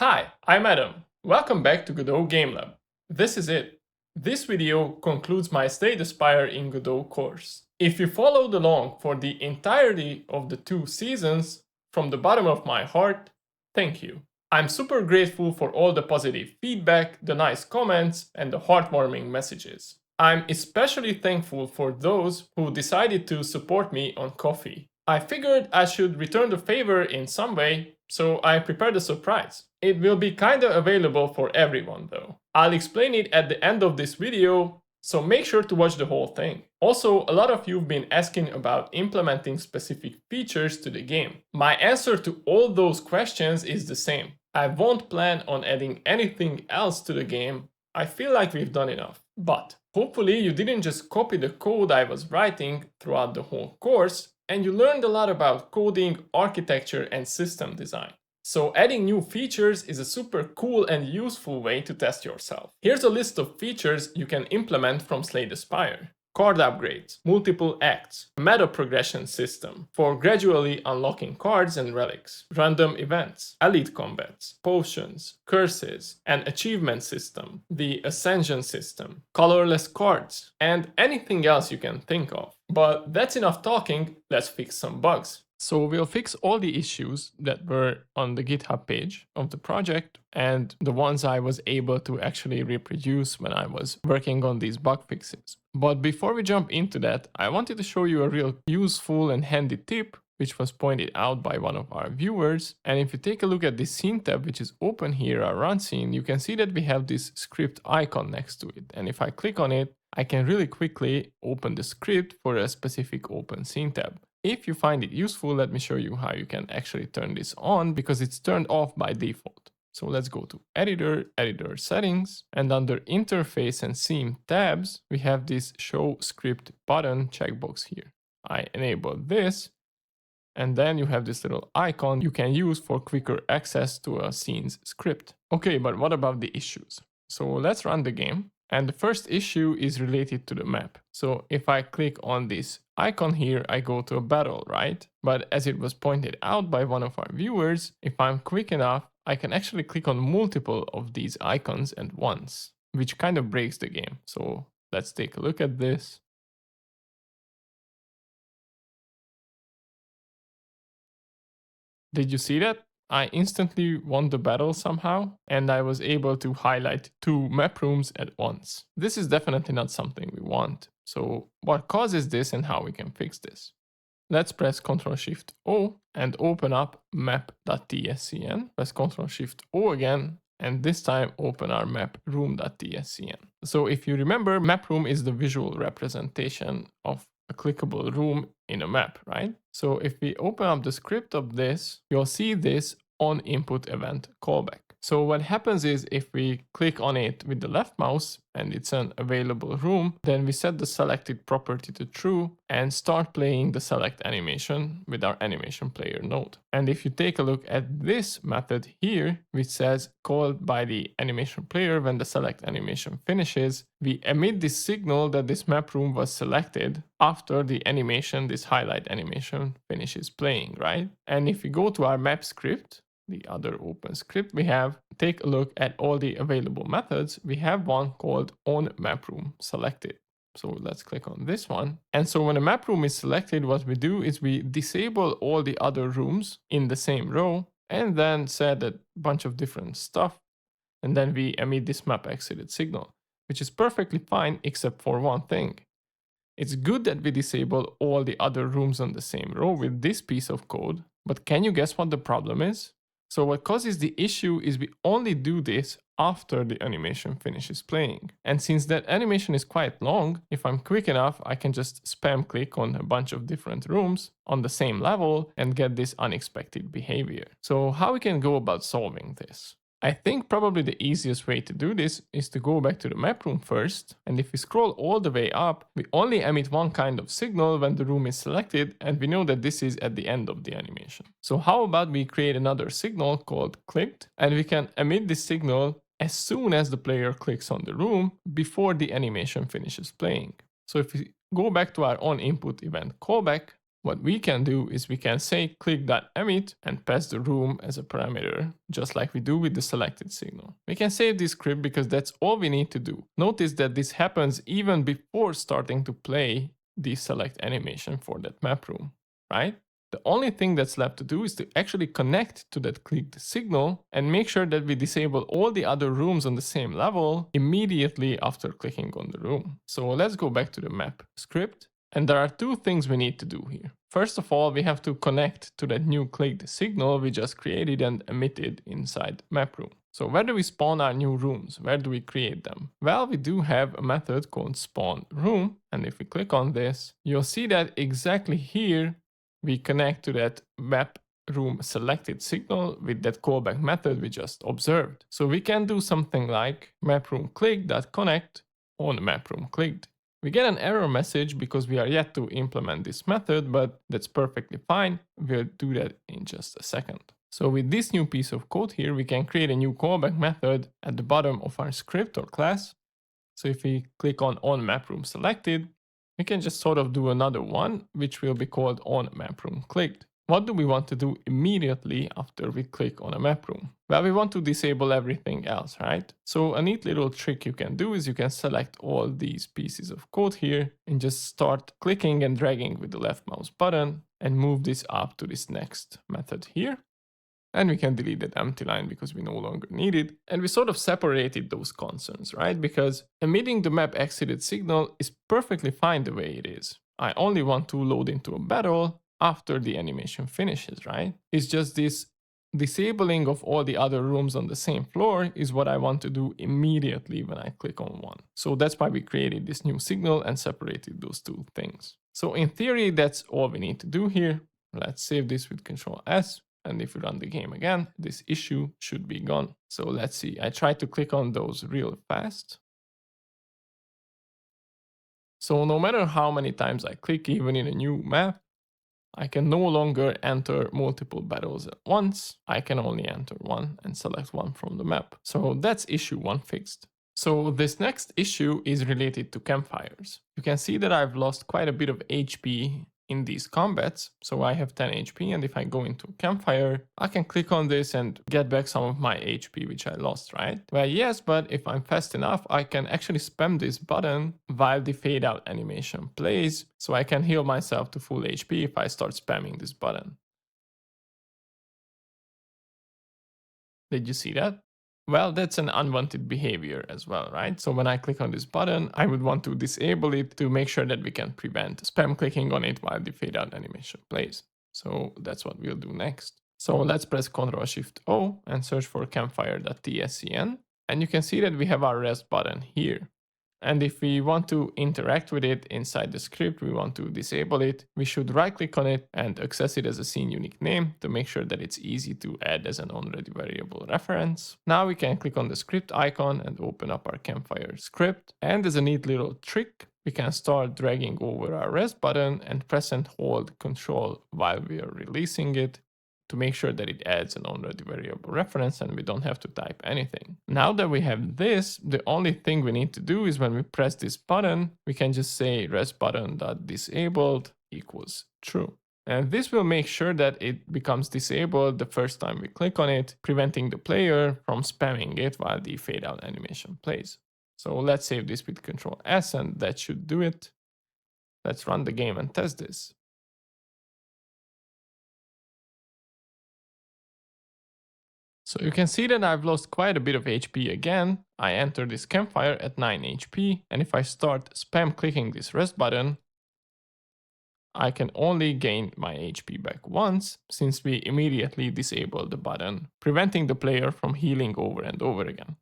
Hi, I'm Adam. Welcome back to Godot Game Lab. This is it. This video concludes my Slay the Spire in Godot course. If you followed along for the entirety of the 2 seasons, from the bottom of my heart, thank you. I'm super grateful for all the positive feedback, the nice comments, and the heartwarming messages. I'm especially thankful for those who decided to support me on Ko-fi. I figured I should return the favor in some way, so I prepared a surprise. It will be kinda available for everyone though. I'll explain it at the end of this video, so make sure to watch the whole thing. Also, a lot of you've been asking about implementing specific features to the game. My answer to all those questions is the same. I won't plan on adding anything else to the game. I feel like we've done enough. But hopefully you didn't just copy the code I was writing throughout the whole course, and you learned a lot about coding, architecture, and system design. So adding new features is a super cool and useful way to test yourself. Here's a list of features you can implement from Slay the Spire. Card upgrades, multiple acts, meta progression system for gradually unlocking cards and relics, random events, elite combats, potions, curses, an achievement system, the ascension system, colorless cards, and anything else you can think of. But that's enough talking, let's fix some bugs. So we'll fix all the issues that were on the GitHub page of the project and the ones I was able to actually reproduce when I was working on these bug fixes. But before we jump into that, I wanted to show you a real useful and handy tip which was pointed out by one of our viewers. And if you take a look at the scene tab, which is open here, our run scene, you can see that we have this script icon next to it. And if I click on it, I can really quickly open the script for a specific open scene tab. If you find it useful, let me show you how you can actually turn this on because it's turned off by default. So let's go to Editor, Editor Settings, and under Interface and Scene tabs, we have this Show Script button checkbox here. I enable this, and then you have this little icon you can use for quicker access to a scene's script. Okay, but what about the issues? So let's run the game. And the first issue is related to the map. So if I click on this icon here, I go to a battle, right? But as it was pointed out by one of our viewers, if I'm quick enough, I can actually click on multiple of these icons at once, which kind of breaks the game. So let's take a look at this. Did you see that? I instantly won the battle somehow, and I was able to highlight 2 map rooms at once. This is definitely not something we want. So what causes this and how we can fix this? Let's press Ctrl-Shift-O and open up map.tscn. Press Ctrl-Shift-O again, and this time open our map room.tscn. So if you remember, map room is the visual representation of a clickable room in a map, right? So if we open up the script of this, you'll see this on input event callback. So what happens is if we click on it with the left mouse and it's an available room, then we set the selected property to true and start playing the select animation with our animation player node. And if you take a look at this method here, which says called by the animation player when the select animation finishes, we emit this signal that this map room was selected after the animation, this highlight animation, finishes playing, right? And if we go to our map script, the other open script we have, take a look at all the available methods. We have one called onMapRoom selected. So let's click on this one. And so when a map room is selected, what we do is we disable all the other rooms in the same row and then set a bunch of different stuff. And then we emit this map exited signal, which is perfectly fine except for one thing. It's good that we disable all the other rooms on the same row with this piece of code, but can you guess what the problem is? So what causes the issue is we only do this after the animation finishes playing. And since that animation is quite long, if I'm quick enough, I can just spam click on a bunch of different rooms on the same level and get this unexpected behavior. So how we can go about solving this? I think probably the easiest way to do this is to go back to the map room first, and if we scroll all the way up, we only emit one kind of signal when the room is selected, and we know that this is at the end of the animation. So how about we create another signal called clicked, and we can emit this signal as soon as the player clicks on the room before the animation finishes playing. So if we go back to our onInput event callback, what we can do is we can say click.emit and pass the room as a parameter, just like we do with the selected signal. We can save this script because that's all we need to do. Notice that this happens even before starting to play the select animation for that map room, right? The only thing that's left to do is to actually connect to that clicked signal and make sure that we disable all the other rooms on the same level immediately after clicking on the room. So let's go back to the map script. And there are two things we need to do here. First of all, we have to connect to that new clicked signal we just created and emitted inside map room. So where do we spawn our new rooms? Where do we create them? Well, we do have a method called spawn room. And if we click on this, you'll see that exactly here, we connect to that map room selected signal with that callback method we just observed. So we can do something like map room click.connect on map room clicked. We get an error message because we are yet to implement this method, but that's perfectly fine. We'll do that in just a second. So with this new piece of code here, we can create a new callback method at the bottom of our script or class. So if we click on map room selected, we can just sort of do another one, which will be called on map room clicked. What do we want to do immediately after we click on a map room? Well, we want to disable everything else, right? So a neat little trick you can do is you can select all these pieces of code here and just start clicking and dragging with the left mouse button and move this up to this next method here. And we can delete that empty line because we no longer need it. And we sort of separated those concerns, right? Because emitting the map exited signal is perfectly fine the way it is. I only want to load into a battle after the animation finishes, right? It's just this disabling of all the other rooms on the same floor is what I want to do immediately when I click on one. So that's why we created this new signal and separated those two things. So in theory, that's all we need to do here. Let's save this with Control S. And if we run the game again, this issue should be gone. So let's see, I tried to click on those real fast. So no matter how many times I click, even in a new map, I can no longer enter multiple battles at once. I can only enter one and select one from the map. So that's issue one fixed. So this next issue is related to campfires. You can see that I've lost quite a bit of HP in these combats. So I have 10 HP, and if I go into a campfire, I can click on this and get back some of my HP which I lost, right? Well, yes, but if I'm fast enough, I can actually spam this button while the fade out animation plays, so I can heal myself to full HP if I start spamming this button. Did you see that? Well, that's an unwanted behavior as well, right? So when I click on this button, I would want to disable it to make sure that we can prevent spam clicking on it while the fade out animation plays. So that's what we'll do next. So let's press Ctrl-Shift-O and search for campfire.tscn. And you can see that we have our rest button here. And if we want to interact with it inside the script, we want to disable it, we should right click on it and access it as a scene unique name to make sure that it's easy to add as an already variable reference. Now we can click on the script icon and open up our campfire script. And as a neat little trick, we can start dragging over our rest button and press and hold Control while we are releasing it, to make sure that it adds an already variable reference and we don't have to type anything. Now that we have this, the only thing we need to do is when we press this button, we can just say rest button.disabled equals true. And this will make sure that it becomes disabled the first time we click on it, preventing the player from spamming it while the fade out animation plays. So let's save this with Control S and that should do it. Let's run the game and test this. So you can see that I've lost quite a bit of HP again. I enter this campfire at 9 HP, and if I start spam clicking this rest button, I can only gain my HP back once, since we immediately disabled the button, preventing the player from healing over and over again.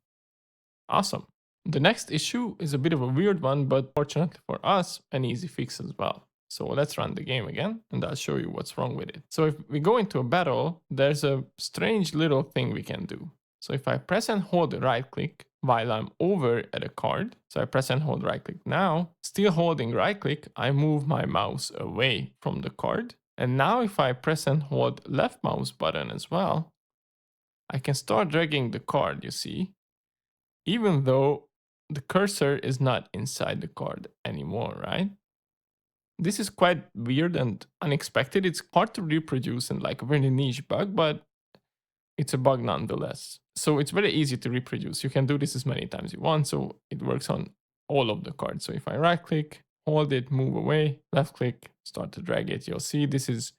Awesome. The next issue is a bit of a weird one, but fortunately for us, an easy fix as well. So let's run the game again and I'll show you what's wrong with it. So if we go into a battle, there's a strange little thing we can do. So if I press and hold the right click while I'm over at a card, so I press and hold right click now, still holding right click, I move my mouse away from the card. And now if I press and hold left mouse button as well, I can start dragging the card, you see, even though the cursor is not inside the card anymore, right? This is quite weird and unexpected. It's hard to reproduce and like a very niche bug, but it's a bug nonetheless. So it's very easy to reproduce. You can do this as many times you want. So it works on all of the cards. So if I right click, hold it, move away, left click, start to drag it, you'll see this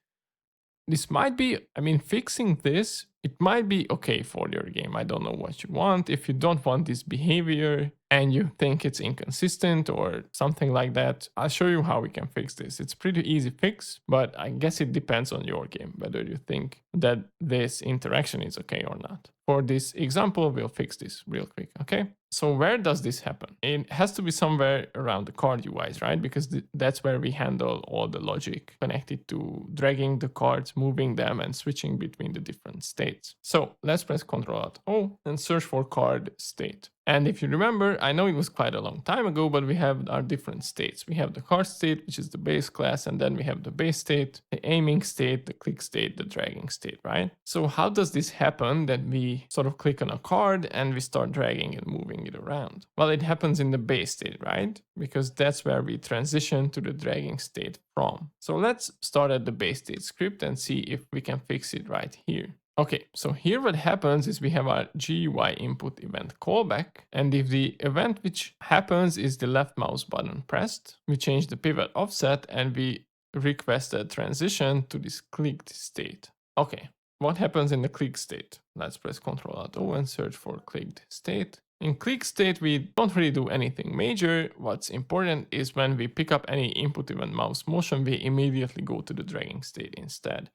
might be, I mean, fixing this, it might be okay for your game. I don't know what you want. If you don't want this behavior and you think it's inconsistent or something like that, I'll show you how we can fix this. It's pretty easy fix, but I guess it depends on your game, whether you think that this interaction is okay or not. For this example, we'll fix this real quick, okay? So where does this happen? It has to be somewhere around the card UIs, right? Because that's where we handle all the logic connected to dragging the cards, moving them, and switching between the different states. So let's press Ctrl-Alt-O and search for card state. And if you remember, I know it was quite a long time ago, but we have our different states. We have the card state, which is the base class, and then we have the base state, the aiming state, the click state, the dragging state, right? So how does this happen that we sort of click on a card and we start dragging and moving it around? Well, it happens in the base state, right? Because that's where we transition to the dragging state from. So let's start at the base state script and see if we can fix it right here. Okay, so here what happens is we have our GUI input event callback, and if the event which happens is the left mouse button pressed, we change the pivot offset and we request a transition to this clicked state. Okay, what happens in the click state? Let's press Ctrl-Alt-O and search for clicked state. In click state, we don't really do anything major. What's important is when we pick up any input event mouse motion, we immediately go to the dragging state instead.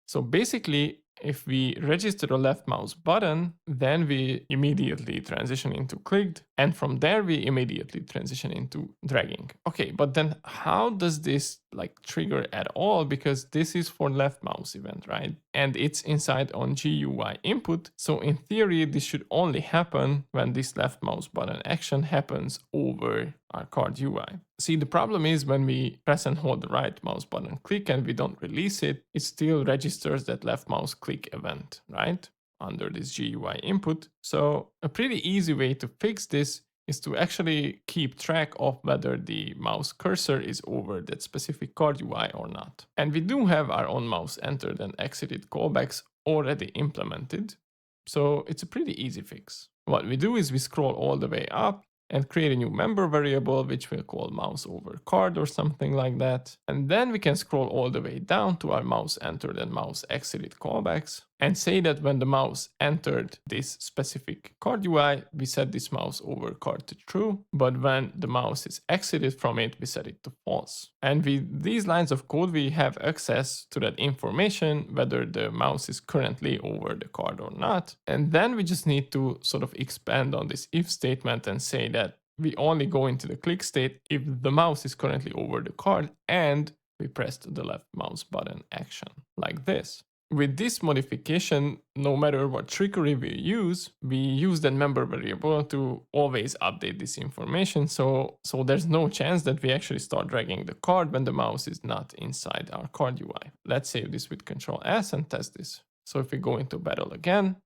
So basically, if we register a left mouse button, then we immediately transition into clicked, and from there we immediately transition into dragging. Okay, but then how does this like trigger at all? Because this is for left mouse event, right? And it's inside on GUI input. So in theory, this should only happen when this left mouse button action happens over our card UI. See, the problem is when we press and hold the right mouse button click and we don't release it, it still registers that left mouse click event, right? Under this GUI input. So a pretty easy way to fix this is to actually keep track of whether the mouse cursor is over that specific card UI or not. And we do have our own mouse entered and exited callbacks already implemented. So it's a pretty easy fix. What we do is we scroll all the way up and create a new member variable, which we'll call mouse over card or something like that. And then we can scroll all the way down to our mouse entered and mouse exited callbacks and say that when the mouse entered this specific card UI, we set this mouse over card to true, but when the mouse is exited from it, we set it to false. And with these lines of code, we have access to that information, whether the mouse is currently over the card or not. And then we just need to sort of expand on this if statement and say that we only go into the click state if the mouse is currently over the card and we pressed the left mouse button action, like this. With this modification, no matter what trickery we use that member variable to always update this information. So there's no chance that we actually start dragging the card when the mouse is not inside our card UI. Let's save this with Ctrl S and test this. So if we go into battle again,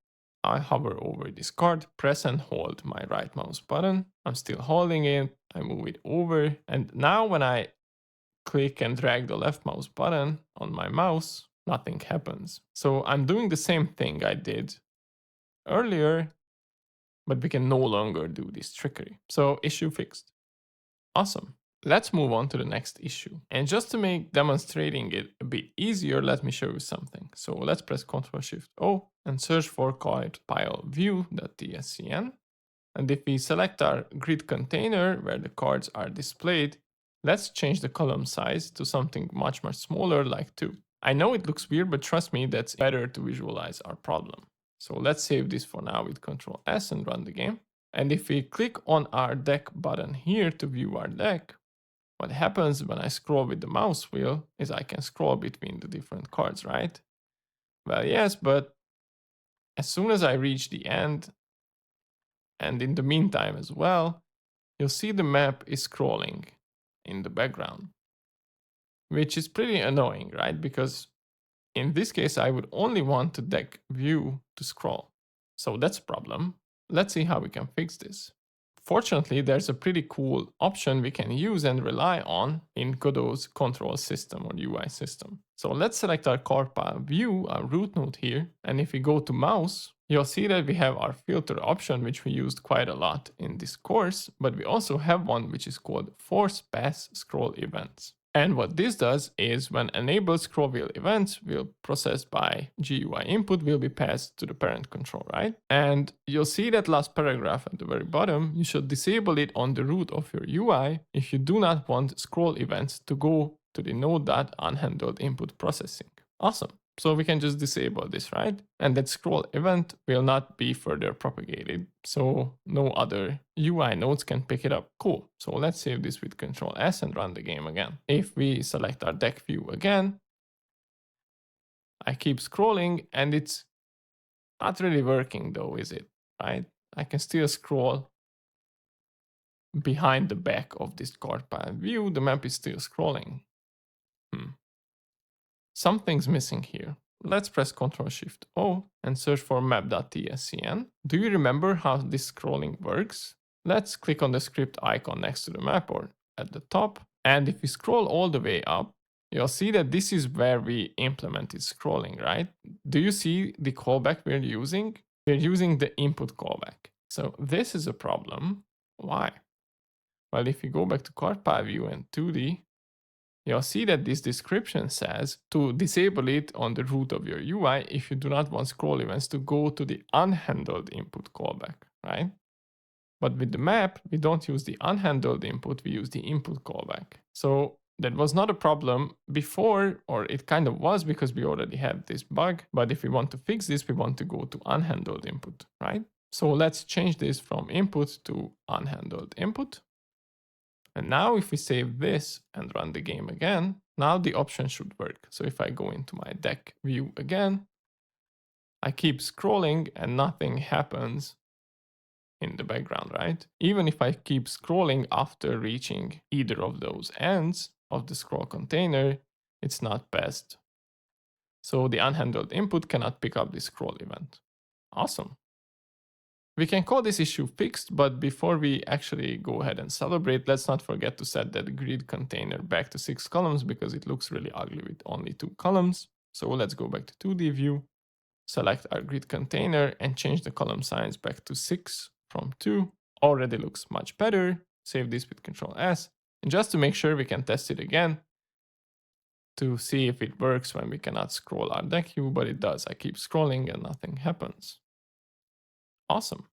I hover over this card, press and hold my right mouse button. I'm still holding it. I move it over. And now when I click and drag the left mouse button on my mouse, nothing happens. So I'm doing the same thing I did earlier, but we can no longer do this trickery. So issue fixed. Awesome. Let's move on to the next issue. And just to make demonstrating it a bit easier, let me show you something. So let's press Ctrl-Shift-O and search for card pile view.tscn. And if we select our grid container where the cards are displayed, let's change the column size to something much smaller, like 2. I know it looks weird, but trust me, that's better to visualize our problem. So let's save this for now with Ctrl S and run the game. And if we click on our deck button here to view our deck, what happens when I scroll with the mouse wheel is I can scroll between the different cards, right? Well, yes, but as soon as I reach the end, and in the meantime as well, you'll see the map is scrolling in the background, which is pretty annoying, right? Because in this case, I would only want the deck view to scroll. So that's a problem. Let's see how we can fix this. fortunately, there's a pretty cool option we can use and rely on in Godot's control system or UI system. So let's select our chord path view, our root node here. And if we go to mouse, you'll see that we have our filter option, which we used quite a lot in this course, but we also have one which is called force pass scroll events. And what this does is when enabled scroll wheel events will processed by GUI input will be passed to the parent control, right? And you'll see that last paragraph at the very bottom, you should disable it on the root of your UI if you do not want scroll events to go to the node.unhandled input processing. Awesome. So we can just disable this, right? And that scroll event will not be further propagated. So no other UI nodes can pick it up. Cool. So let's save this with Control S and run the game again. If we select our deck view again, I keep scrolling and it's not really working though, is it? Right? I can still scroll behind the back of this chord path view. The map is still scrolling. Something's missing here. Let's press Ctrl-Shift-O and search for map.tscn. Do you remember how this scrolling works? Let's click on the script icon next to the map or at the top. And if we scroll all the way up, you'll see that this is where we implemented scrolling, right? Do you see the callback we're using? We're using the input callback. So this is a problem. Why? Well, if you go back to chord path view and 2D, you'll see that this description says to disable it on the root of your UI if you do not want scroll events to go to the unhandled input callback, right? But with the map, we don't use the unhandled input, we use the input callback. So that was not a problem before, or it kind of was because we already had this bug. But if we want to fix this, we want to go to unhandled input, right? So let's change this from input to unhandled input. And now if we save this and run the game again, now the option should work. So if I go into my deck view again, I keep scrolling and nothing happens in the background, right? Even if I keep scrolling after reaching either of those ends of the scroll container, it's not passed. So the unhandled input cannot pick up the scroll event. Awesome. We can call this issue fixed, but before we actually go ahead and celebrate, let's not forget to set that grid container back to 6 columns because it looks really ugly with only 2 columns. So let's go back to 2D view, select our grid container and change the column size back to 6 from 2. Already looks much better. Save this with Control S. And just to make sure we can test it again to see if it works when we cannot scroll our deck view, but it does. I keep scrolling and nothing happens. Awesome.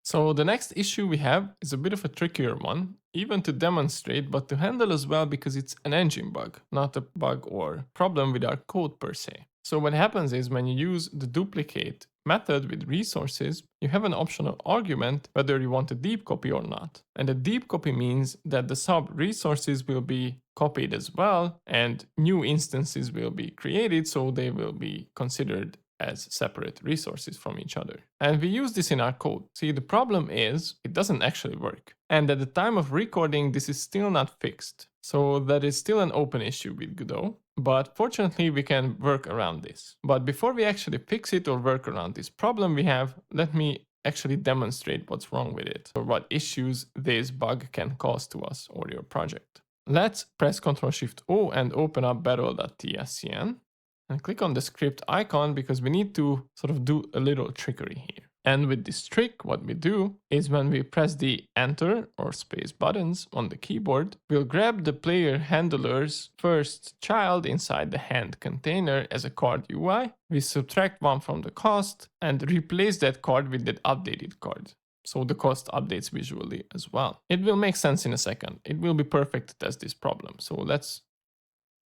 So the next issue we have is a bit of a trickier one, even to demonstrate, but to handle as well because it's an engine bug, not a bug or problem with our code per se. So what happens is when you use the duplicate method with resources, you have an optional argument whether you want a deep copy or not. And a deep copy means that the sub resources will be copied as well and new instances will be created, so they will be considered as separate resources from each other. And we use this in our code. See, the problem is it doesn't actually work. And at the time of recording, this is still not fixed. So that is still an open issue with Godot. But fortunately, we can work around this. But before we actually fix it or work around this problem we have, let me actually demonstrate what's wrong with it or what issues this bug can cause to us or your project. Let's press Ctrl-Shift-O and open up battle.tscn. And click on the script icon because we need to sort of do a little trickery here. And with this trick, what we do is when we press the enter or space buttons on the keyboard, we'll grab the player handler's first child inside the hand container as a card UI. We subtract 1 from the cost and replace that card with that updated card. So the cost updates visually as well. It will make sense in a second. It will be perfect to test this problem. So let's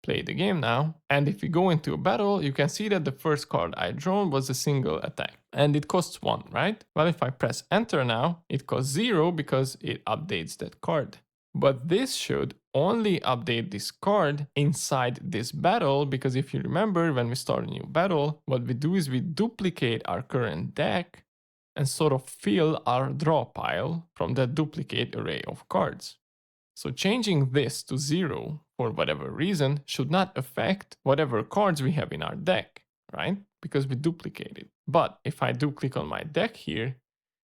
play the game now. And if we go into a battle, you can see that the first card I drawn was a single attack. And it costs 1, right? Well, if I press enter now, it costs 0 because it updates that card. But this should only update this card inside this battle, because if you remember, when we start a new battle, what we do is we duplicate our current deck and sort of fill our draw pile from that duplicate array of cards. So changing this to 0 for whatever reason should not affect whatever cards we have in our deck, right? Because we duplicate it. But if I do click on my deck here,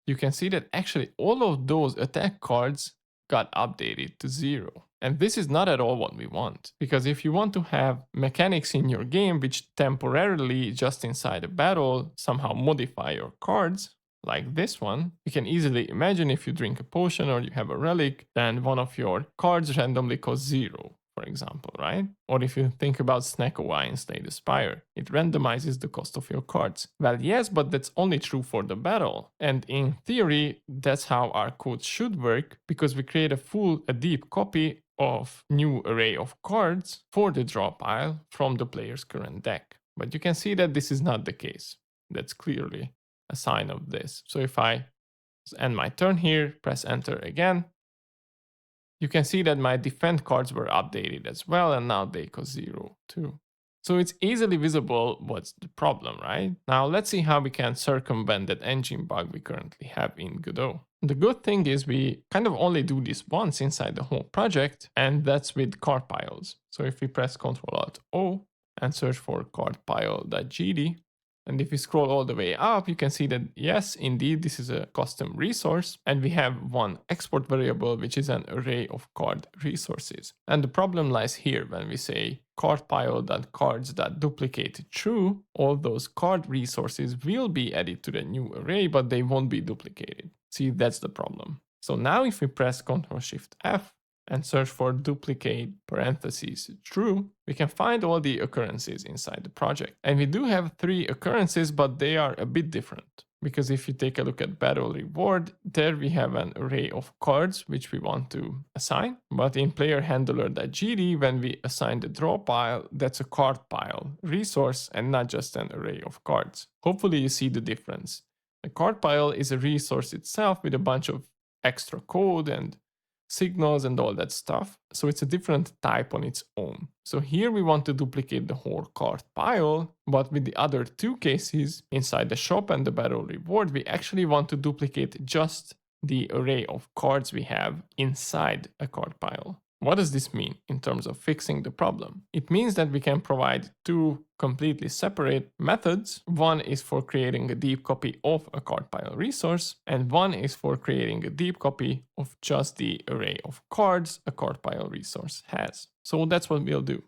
you can see that actually all of those attack cards got updated to 0. And this is not at all what we want, because if you want to have mechanics in your game which temporarily, just inside a battle, somehow modify your cards, like this one, you can easily imagine if you drink a potion or you have a relic, then one of your cards randomly costs 0, for example, right? Or if you think about Snackaway in Slay the Spire, it randomizes the cost of your cards. Well, yes, but that's only true for the battle. And in theory, that's how our code should work, because we create a deep copy of new array of cards for the draw pile from the player's current deck. But you can see that this is not the case. That's clearly a sign of this. So if I end my turn here, press enter again, you can see that my defend cards were updated as well, and now they cost 0 too. So it's easily visible what's the problem, right? Now let's see how we can circumvent that engine bug we currently have in Godot. The good thing is we kind of only do this once inside the whole project, and that's with card piles. So if we press Ctrl-Alt-O and search for cardpile.gd, and if we scroll all the way up, you can see that yes, indeed, this is a custom resource, and we have one export variable, which is an array of card resources. And the problem lies here when we say cardpile.cards.duplicate true, all those card resources will be added to the new array, but they won't be duplicated. See, that's the problem. So now if we press Ctrl-Shift-F, and search for duplicate parentheses true, we can find all the occurrences inside the project. And we do have 3 occurrences, but they are a bit different. Because if you take a look at battle reward, there we have an array of cards which we want to assign. But in player handler.gd, when we assign the draw pile, that's a card pile resource and not just an array of cards. Hopefully you see the difference. The card pile is a resource itself with a bunch of extra code and signals and all that stuff. So it's a different type on its own. So here we want to duplicate the whole card pile, but with the other 2 cases, inside the shop and the battle reward, we actually want to duplicate just the array of cards we have inside a card pile. What does this mean in terms of fixing the problem? It means that we can provide 2 completely separate methods. One is for creating a deep copy of a card pile resource, and one is for creating a deep copy of just the array of cards a card pile resource has. So that's what we'll do.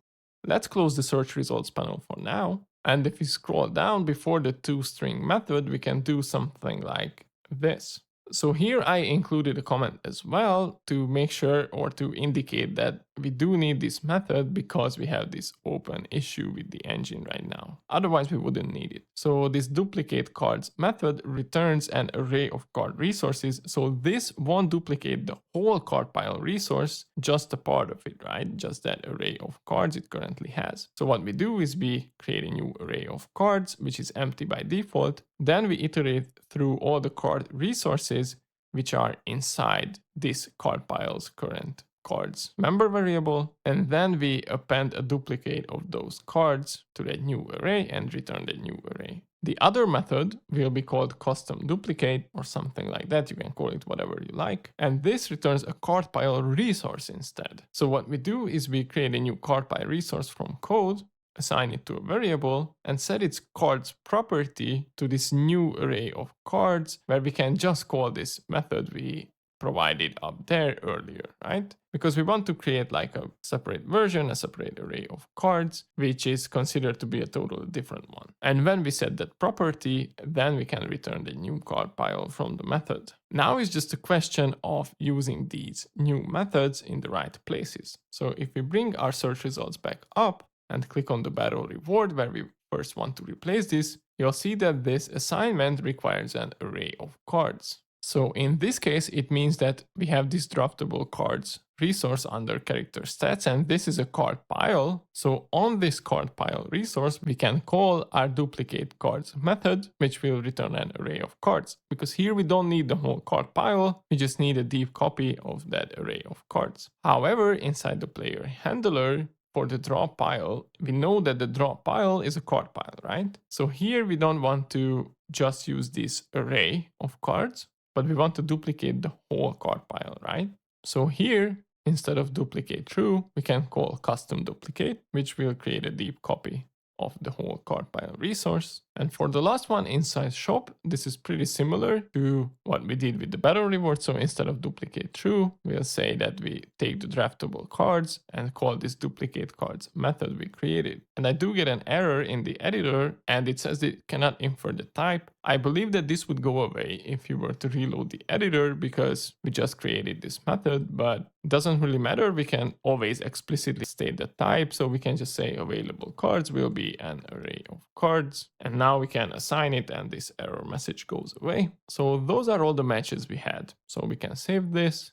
Let's close the search results panel for now. And if we scroll down before the toString method, we can do something like this. So here I included a comment as well to make sure or to indicate that we do need this method because we have this open issue with the engine right now. Otherwise we wouldn't need it. So this duplicate cards method returns an array of card resources. So this won't duplicate the whole card pile resource, just a part of it, right? Just that array of cards it currently has. So what we do is we create a new array of cards, which is empty by default. Then we iterate through all the card resources which are inside this card pile's current cards member variable, and then we append a duplicate of those cards to the new array and return the new array. The other method will be called custom duplicate or something like that. You can call it whatever you like. And this returns a card pile resource instead. So what we do is we create a new card pile resource from code, assign it to a variable, and set its cards property to this new array of cards, where we can just call this method we provided up there earlier, right? Because we want to create like a separate version, a separate array of cards, which is considered to be a totally different one. And when we set that property, then we can return the new card pile from the method. Now it's just a question of using these new methods in the right places. So if we bring our search results back up and click on the battle reward where we first want to replace this, you'll see that this assignment requires an array of cards. So in this case, it means that we have this draftable cards resource under character stats, and this is a card pile. So on this card pile resource, we can call our duplicate cards method, which will return an array of cards. Because here we don't need the whole card pile, we just need a deep copy of that array of cards. However, inside the player handler, for the draw pile, we know that the draw pile is a card pile, right? So here we don't want to just use this array of cards, but we want to duplicate the whole card pile, right? So here, instead of duplicate true, we can call custom duplicate, which will create a deep copy of the whole card pile resource. And for the last one, inside shop, this is pretty similar to what we did with the battle reward. So instead of duplicate true, we'll say that we take the draftable cards and call this duplicate cards method we created. And I do get an error in the editor and it says it cannot infer the type. I believe that this would go away if you were to reload the editor because we just created this method, but it doesn't really matter. We can always explicitly state the type. So we can just say available cards will be an array of cards. And now we can assign it and this error message goes away. So those are all the matches we had. So we can save this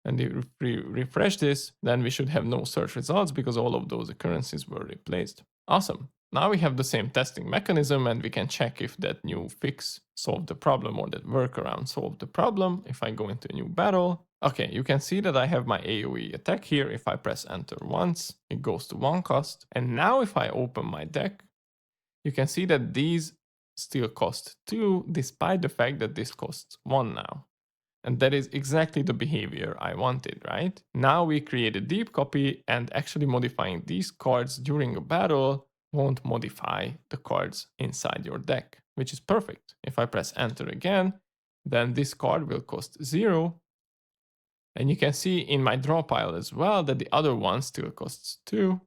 and if we refresh this, then we should have no search results because all of those occurrences were replaced. Awesome. Now we have the same testing mechanism and we can check if that new fix solved the problem or that workaround solved the problem. If I go into a new battle, okay, you can see that I have my AoE attack here. If I press enter once, it goes to 1 cost. And now if I open my deck, you can see that these still cost 2 despite the fact that this costs 1 now. And that is exactly the behavior I wanted, right? Now we create a deep copy and actually modifying these cards during a battle won't modify the cards inside your deck, which is perfect. If I press enter again, then this card will cost 0. And you can see in my draw pile as well that the other one still costs 2.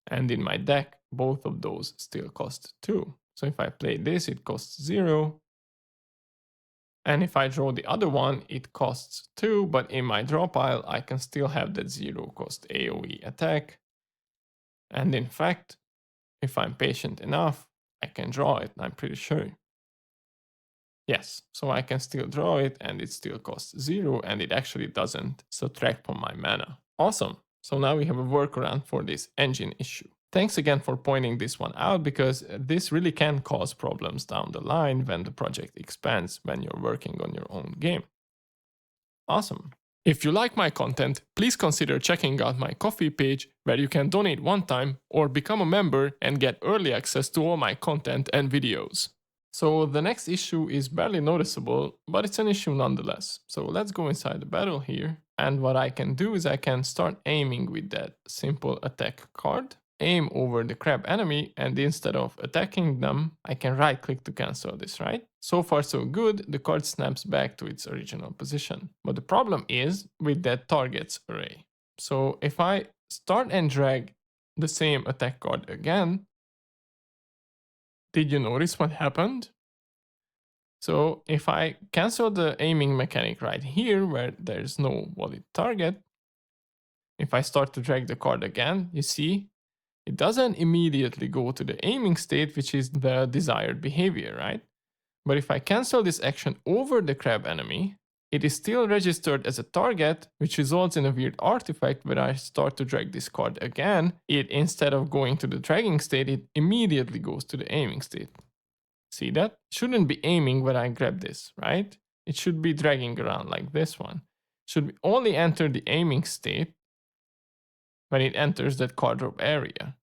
And in my deck, both of those still cost 2. So if I play this, it costs 0. And if I draw the other one, it costs 2, but in my draw pile, I can still have that 0 cost AoE attack. And in fact, if I'm patient enough, I can draw it, I'm pretty sure. Yes, so I can still draw it and it still costs 0 and it actually doesn't subtract from my mana. Awesome. So now we have a workaround for this engine issue. Thanks again for pointing this one out because this really can cause problems down the line when the project expands when you're working on your own game. Awesome. If you like my content, please consider checking out my Ko-fi page where you can donate one time or become a member and get early access to all my content and videos. So the next issue is barely noticeable, but it's an issue nonetheless. So let's go inside the battle here. And what I can do is I can start aiming with that simple attack card. Aim over the crab enemy, and instead of attacking them, I can right click to cancel this, right? So far so good, the card snaps back to its original position. But the problem is with that targets array. So if I start and drag the same attack card again, did you notice what happened? So if I cancel the aiming mechanic right here where there's no valid target, if I start to drag the card again, you see, it doesn't immediately go to the aiming state, which is the desired behavior, right? But if I cancel this action over the crab enemy, it is still registered as a target, which results in a weird artifact where I start to drag this card again. It, instead of going to the dragging state, it immediately goes to the aiming state. See that? Shouldn't be aiming when I grab this, right? It should be dragging around like this one. Should only enter the aiming state when it enters that card drop area.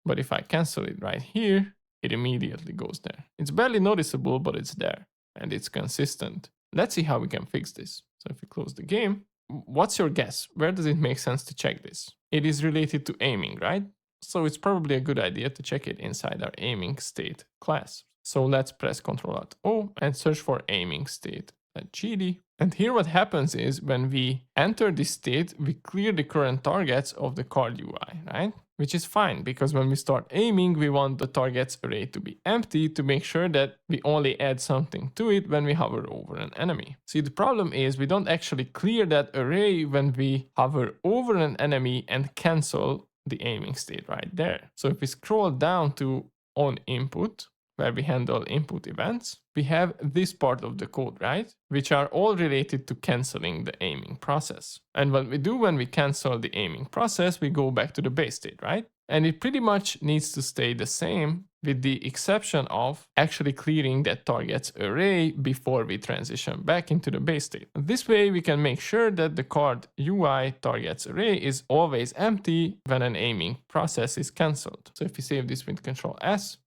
But if I cancel it right here, it immediately goes there. It's barely noticeable, but it's there and it's consistent. Let's see how we can fix this. So if we close the game, what's your guess? Where does it make sense to check this? It is related to aiming, right? So it's probably a good idea to check it inside our aiming state class. So let's press Ctrl+Alt-O and search for aiming state at GD. And here what happens is when we enter this state, we clear the current targets of the card UI, right? Which is fine because when we start aiming, we want the targets array to be empty to make sure that we only add something to it when we hover over an enemy. See, the problem is we don't actually clear that array when we hover over an enemy and cancel the aiming state right there. So if we scroll down to on input, where we handle input events, we have this part of the code, right? Which are all related to canceling the aiming process. And what we do when we cancel the aiming process, we go back to the base state, right? And it pretty much needs to stay the same with the exception of actually clearing that targets array before we transition back into the base state. This way we can make sure that the card UI targets array is always empty when an aiming process is canceled. So if we save this with Ctrl+S,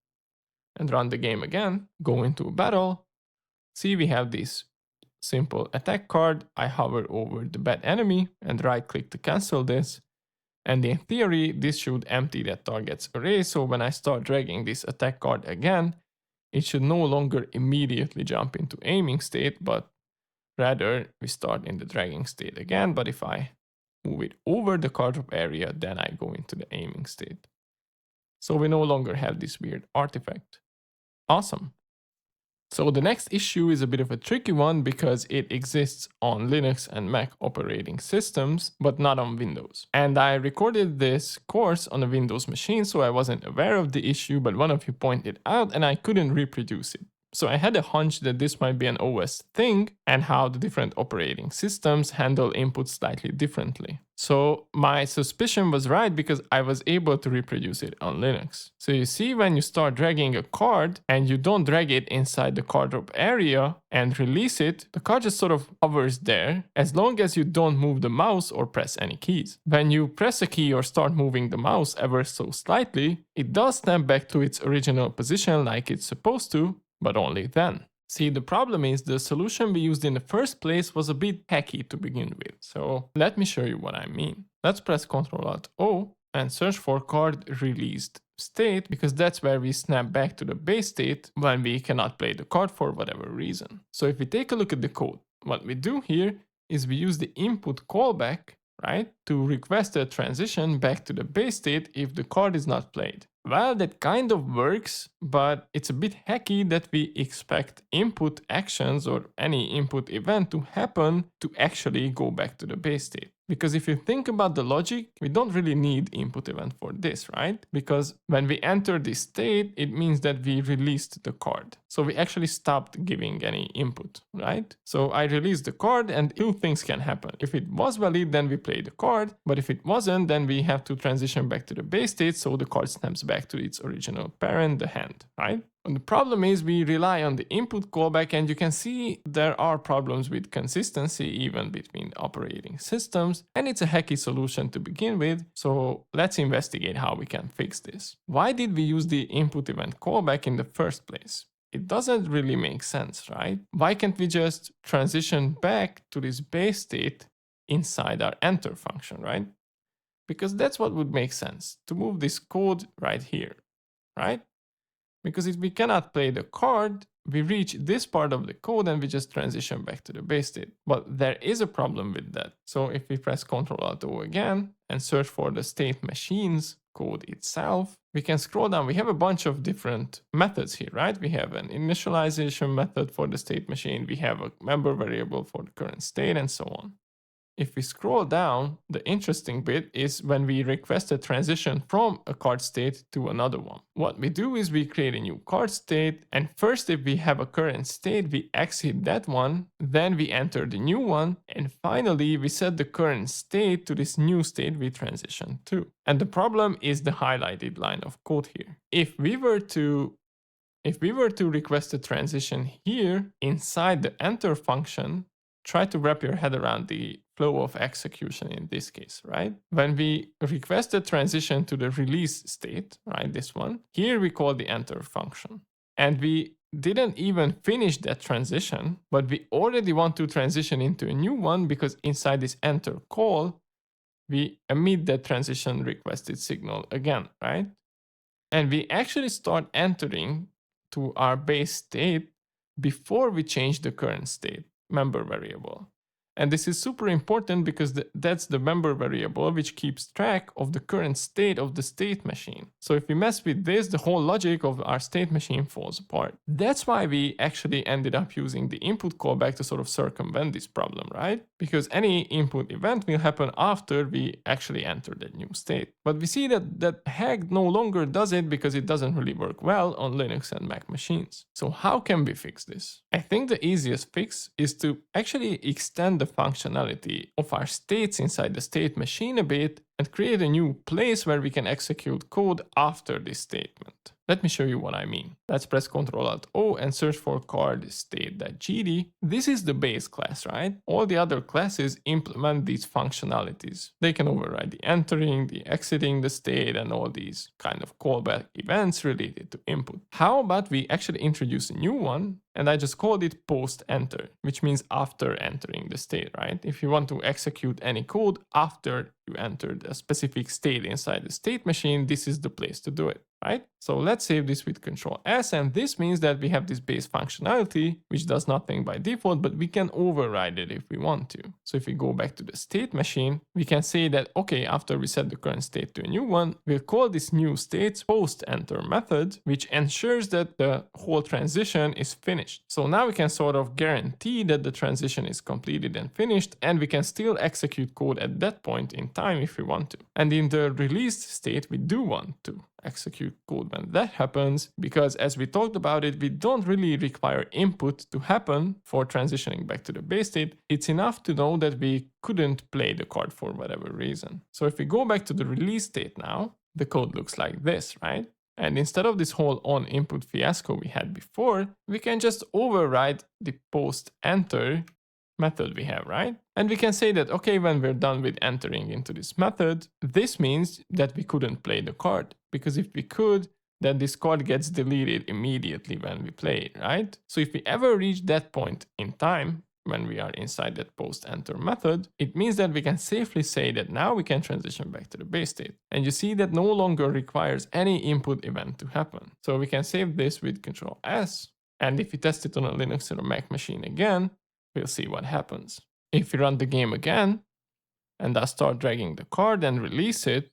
and run the game again, go into a battle, see we have this simple attack card, I hover over the bad enemy and right click to cancel this, and in theory this should empty that target's array, so when I start dragging this attack card again, it should no longer immediately jump into aiming state, but rather we start in the dragging state again. But if I move it over the card drop area, then I go into the aiming state. So we no longer have this weird artifact. Awesome. So the next issue is a bit of a tricky one because it exists on Linux and Mac operating systems, but not on Windows. And I recorded this course on a Windows machine, so I wasn't aware of the issue, but one of you pointed out and I couldn't reproduce it. So I had a hunch that this might be an OS thing and how the different operating systems handle input slightly differently. So my suspicion was right because I was able to reproduce it on Linux. So you see, when you start dragging a card and you don't drag it inside the card drop area and release it, the card just sort of hovers there as long as you don't move the mouse or press any keys. When you press a key or start moving the mouse ever so slightly, it does snap back to its original position like it's supposed to, but only then. See, the problem is the solution we used in the first place was a bit hacky to begin with. So let me show you what I mean. Let's press Ctrl-Alt-O and search for card released state, because that's where we snap back to the base state when we cannot play the card for whatever reason. So if we take a look at the code, what we do here is we use the input callback, right, to request a transition back to the base state if the card is not played. Well, that kind of works, but it's a bit hacky that we expect input actions or any input event to happen to actually go back to the base state. Because if you think about the logic, we don't really need input event for this, right? Because when we enter this state, it means that we released the card. So we actually stopped giving any input, right? So I released the card and two things can happen. If it was valid, then we play the card. But if it wasn't, then we have to transition back to the base state so the card snaps back to its original parent, the hand, right? And the problem is we rely on the input callback, and you can see there are problems with consistency even between operating systems, and it's a hacky solution to begin with, so let's investigate how we can fix this. Why did we use the input event callback in the first place? It doesn't really make sense, right? Why can't we just transition back to this base state inside our enter function, right? Because that's what would make sense, to move this code right here, right? Because if we cannot play the card, we reach this part of the code and we just transition back to the base state. But there is a problem with that. So if we press Ctrl-Alt-O again and search for the state machines code itself, we can scroll down. We have a bunch of different methods here, right? We have an initialization method for the state machine. We have a member variable for the current state and so on. If we scroll down, the interesting bit is when we request a transition from a card state to another one. What we do is we create a new card state, and first if we have a current state, we exit that one, then we enter the new one, and finally we set the current state to this new state we transition to. And the problem is the highlighted line of code here. If we were to request a transition here inside the enter function, try to wrap your head around the flow of execution in this case, right? When we request a transition to the release state, right, this one, here we call the enter function. And we didn't even finish that transition, but we already want to transition into a new one because inside this enter call, we emit that transition requested signal again, right? And we actually start entering to our base state before we change the current state member variable. And this is super important because that's the member variable which keeps track of the current state of the state machine. So if we mess with this, the whole logic of our state machine falls apart. That's why we actually ended up using the input callback to sort of circumvent this problem, right? Because any input event will happen after we actually enter that new state. But we see that hack no longer does it because it doesn't really work well on Linux and Mac machines. So how can we fix this? I think the easiest fix is to actually extend the functionality of our states inside the state machine a bit and create a new place where we can execute code after this statement. Let me show you what I mean. Let's press Ctrl-Alt-O and search for card state.gd. This is the base class, right? All the other classes implement these functionalities. They can override the entering, the exiting the state, and all these kind of callback events related to input. How about we actually introduce a new one and I just called it post enter, which means after entering the state, right? If you want to execute any code after you entered a specific state inside the state machine, this is the place to do it, right? So let's save this with Control S, and this means that we have this base functionality, which does nothing by default, but we can override it if we want to. So if we go back to the state machine, we can say that, okay, after we set the current state to a new one, we'll call this new state post enter method, which ensures that the whole transition is finished. So now we can sort of guarantee that the transition is completed and finished, and we can still execute code at that point in time if we want to. And in the released state, we do want to execute code when that happens, because as we talked about it, we don't really require input to happen for transitioning back to the base state. It's enough to know that we couldn't play the card for whatever reason. So if we go back to the release state now, the code looks like this, right? And instead of this whole on input fiasco we had before, we can just override the post enter method we have, right? And we can say that, okay, when we're done with entering into this method, this means that we couldn't play the card, because if we could, then this card gets deleted immediately when we play it, right? So if we ever reach that point in time, when we are inside that post enter method, it means that we can safely say that now we can transition back to the base state. And you see that no longer requires any input event to happen. So we can save this with Control S. And if we test it on a Linux or a Mac machine again, we'll see what happens. If we run the game again, and I start dragging the card and release it,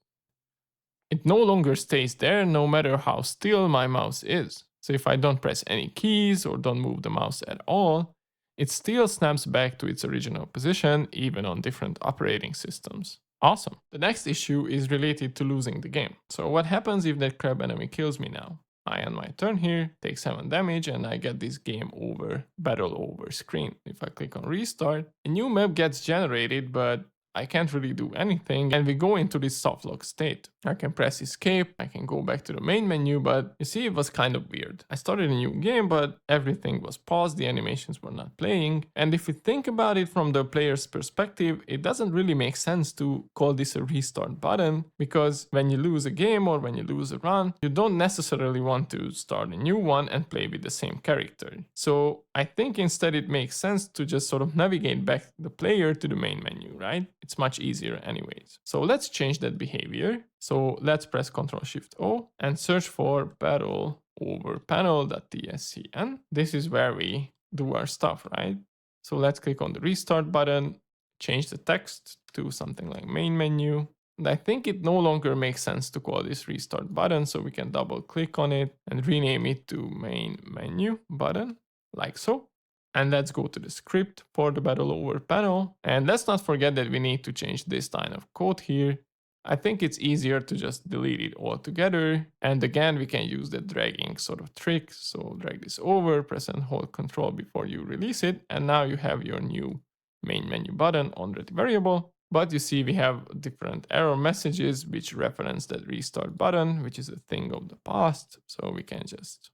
it no longer stays there no matter how still my mouse is. So if I don't press any keys or don't move the mouse at all, it still snaps back to its original position, even on different operating systems. Awesome. The next issue is related to losing the game. So what happens if that crab enemy kills me now? I end my turn here, take 7 damage, and I get this game over, battle over screen. If I click on restart, a new map gets generated, but I can't really do anything, and we go into this softlock state. I can press escape, I can go back to the main menu, but you see, it was kind of weird. I started a new game, but everything was paused, the animations were not playing, and if we think about it from the player's perspective, it doesn't really make sense to call this a restart button, because when you lose a game or when you lose a run, you don't necessarily want to start a new one and play with the same character. So I think instead it makes sense to just sort of navigate back the player to the main menu, right? It's much easier anyways. So let's change that behavior. So let's press Ctrl-Shift-O and search for battle over panel.tscn. This is where we do our stuff, right? So let's click on the restart button, change the text to something like main menu. And I think it no longer makes sense to call this restart button, so we can double click on it and rename it to main menu button, like so. And let's go to the script for the battle over panel. And let's not forget that we need to change this line of code here. I think it's easier to just delete it altogether. And again, we can use the dragging sort of trick. So drag this over, press and hold Control before you release it. And now you have your new main menu button already variable. But you see we have different error messages which reference that restart button, which is a thing of the past. So we can just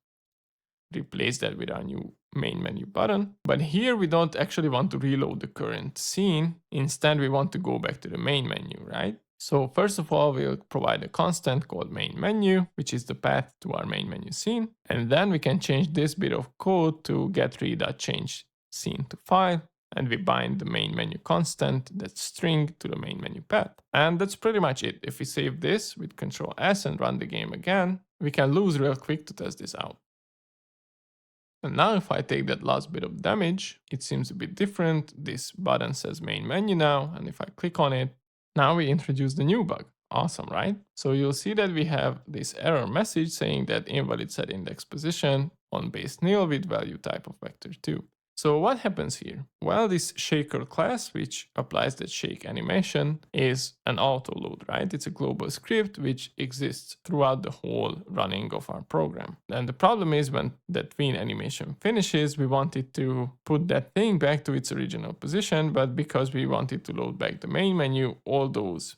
replace that with our new main menu button. But here we don't actually want to reload the current scene. Instead, we want to go back to the main menu, right? So first of all, we'll provide a constant called main menu, which is the path to our main menu scene. And then we can change this bit of code to getRe.change scene to file. And we bind the main menu constant, that string, to the main menu path. And that's pretty much it. If we save this with Control S and run the game again, we can lose real quick to test this out. And now if I take that last bit of damage, it seems a bit different. This button says main menu now, and if I click on it, now we introduce the new bug. Awesome, right? So you'll see that we have this error message saying that invalid set index position on base nil with value type of vector2. So what happens here? Well, this shaker class, which applies that shake animation, is an auto load, right? It's a global script which exists throughout the whole running of our program. And the problem is when that tween animation finishes, we wanted to put that thing back to its original position, but because we wanted to load back the main menu, all those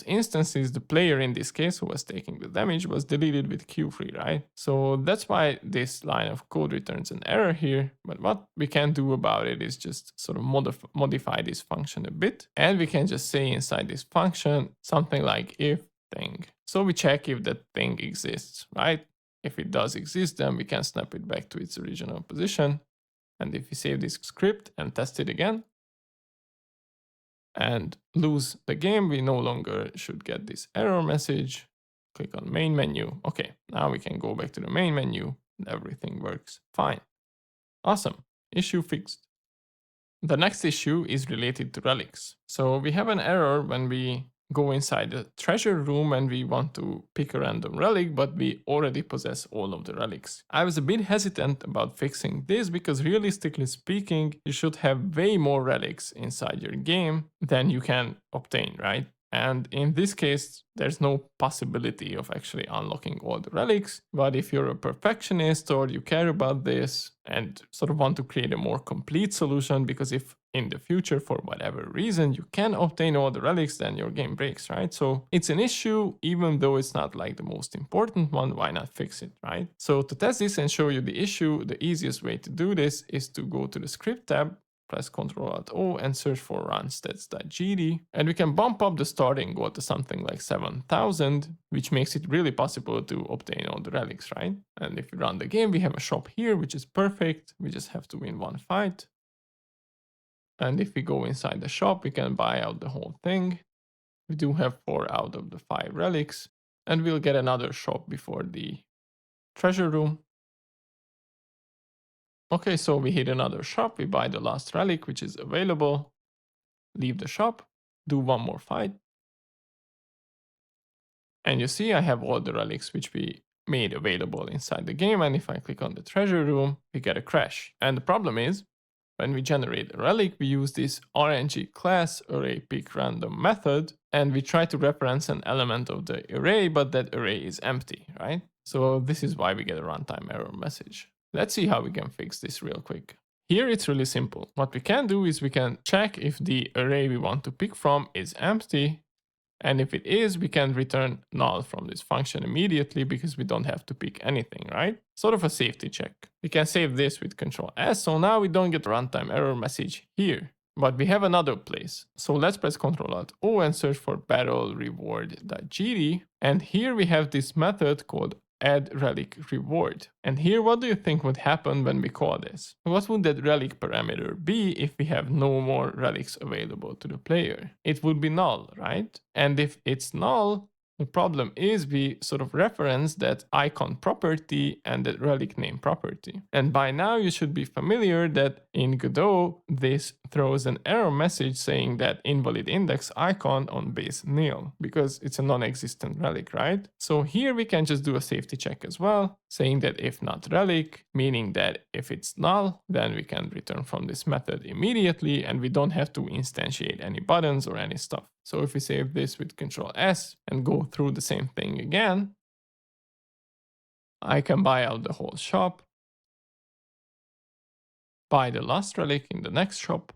instances, the player in this case who was taking the damage was deleted with Q free, right? So that's why this line of code returns an error here, but what we can do about it is just sort of modify this function a bit, and we can just say inside this function something like if thing. So we check if that thing exists, right? If it does exist, then we can snap it back to its original position. And if we save this script and test it again and lose the game, we no longer should get this error message. Click on main menu. Okay, now we can go back to the main menu and everything works fine. Awesome, issue fixed. The next issue is related to relics. So we have an error when we go inside the treasure room and we want to pick a random relic, but we already possess all of the relics. I was a bit hesitant about fixing this because realistically speaking, you should have way more relics inside your game than you can obtain, right? And in this case, there's no possibility of actually unlocking all the relics. But if you're a perfectionist or you care about this and sort of want to create a more complete solution, because if in the future, for whatever reason, you can obtain all the relics, then your game breaks, right? So it's an issue, even though it's not like the most important one, why not fix it, right? So to test this and show you the issue, the easiest way to do this is to go to the script tab, press Ctrl-Alt-O and search for runstats.gd, and we can bump up the starting goal to something like 7,000, which makes it really possible to obtain all the relics, right? And if we run the game, we have a shop here, which is perfect. We just have to win one fight. And if we go inside the shop, we can buy out the whole thing. We do have 4 out of the 5 relics, and we'll get another shop before the treasure room. Okay, so we hit another shop, we buy the last relic which is available, leave the shop, do one more fight. And you see I have all the relics which we made available inside the game, and if I click on the treasure room, we get a crash. And the problem is, when we generate a relic, we use this RNG class array pick random method, and we try to reference an element of the array, but that array is empty, right? So this is why we get a runtime error message. Let's see how we can fix this real quick. Here it's really simple. What we can do is we can check if the array we want to pick from is empty. And if it is, we can return null from this function immediately because we don't have to pick anything, right? Sort of a safety check. We can save this with Ctrl-S, so now we don't get a runtime error message here. But we have another place. So let's press Ctrl-Alt-O and search for barrel reward.gd. And here we have this method called add relic reward. And here, what do you think would happen when we call this? What would that relic parameter be if we have no more relics available to the player? It would be null, right? And if it's null, the problem is we sort of reference that icon property and that relic name property. And by now you should be familiar that in Godot, this throws an error message saying that invalid index icon on base nil, because it's a non-existent relic, right? So here we can just do a safety check as well, saying that if not relic, meaning that if it's null, then we can return from this method immediately and we don't have to instantiate any buttons or any stuff. So if we save this with Ctrl-S and go through the same thing again, I can buy out the whole shop, buy the last relic in the next shop.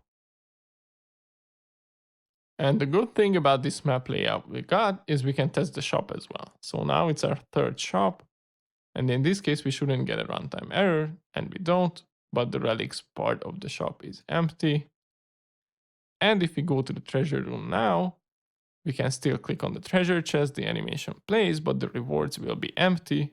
And the good thing about this map layout we got is we can test the shop as well. So now it's our third shop. And in this case, we shouldn't get a runtime error, and we don't, but the relics part of the shop is empty. And if we go to the treasure room now, we can still click on the treasure chest, the animation plays, but the rewards will be empty.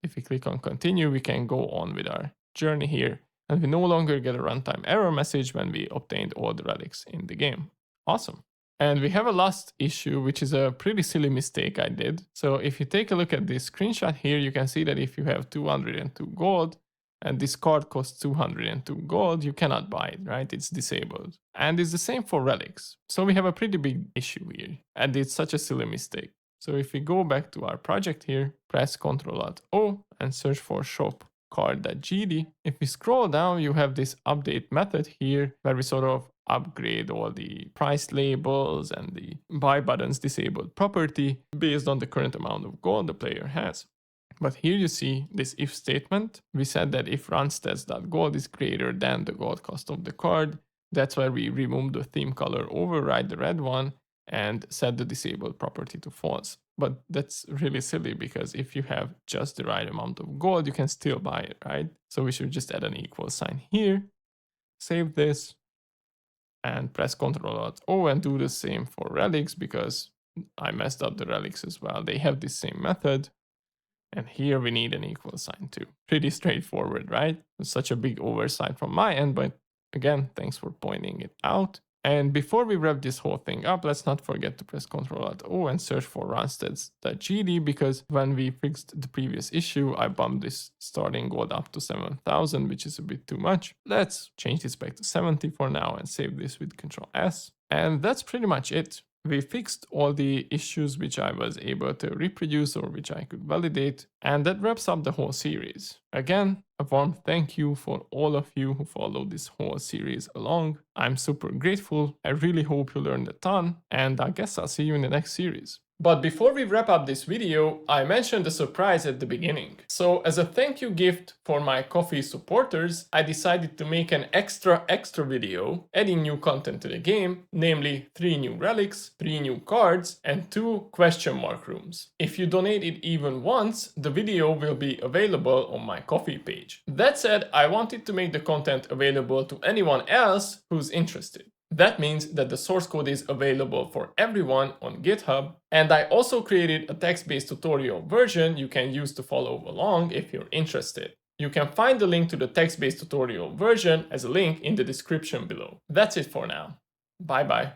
If we click on continue, we can go on with our journey here, and we no longer get a runtime error message when we obtained all the relics in the game. Awesome. And we have a last issue, which is a pretty silly mistake I did. So if you take a look at this screenshot here, you can see that if you have 202 gold, and this card costs 202 gold, you cannot buy it, right? It's disabled. And it's the same for relics. So we have a pretty big issue here, and it's such a silly mistake. So if we go back to our project here, press Ctrl-Alt-O and search for shop card.gd. If we scroll down, you have this update method here where we sort of upgrade all the price labels and the buy buttons disabled property based on the current amount of gold the player has. But here you see this if statement. We said that if runstats.gold is greater than the gold cost of the card, that's why we remove the theme color, override the red one, and set the disabled property to false. But that's really silly because if you have just the right amount of gold, you can still buy it, right? So we should just add an equal sign here, save this, and press Ctrl-Alt-O and do the same for relics because I messed up the relics as well. They have this same method. And here we need an equal sign too. Pretty straightforward, right? It's such a big oversight from my end, but again, thanks for pointing it out. And before we wrap this whole thing up, let's not forget to press Ctrl-Alt-O and search for runsteads.gd, because when we fixed the previous issue, I bumped this starting gold up to 7,000, which is a bit too much. Let's change this back to 70 for now and save this with Ctrl-S. And that's pretty much it. We fixed all the issues which I was able to reproduce or which I could validate, and that wraps up the whole series. Again, a warm thank you for all of you who followed this whole series along. I'm super grateful. I really hope you learned a ton, and I guess I'll see you in the next series. But before we wrap up this video, I mentioned a surprise at the beginning. So as a thank you gift for my coffee supporters, I decided to make an extra video adding new content to the game, namely 3 new relics, 3 new cards, and 2 question mark rooms. If you donated even once, the video will be available on my coffee page. That said, I wanted to make the content available to anyone else who's interested. That means that the source code is available for everyone on GitHub, and I also created a text-based tutorial version you can use to follow along if you're interested. You can find the link to the text-based tutorial version as a link in the description below. That's it for now. Bye bye.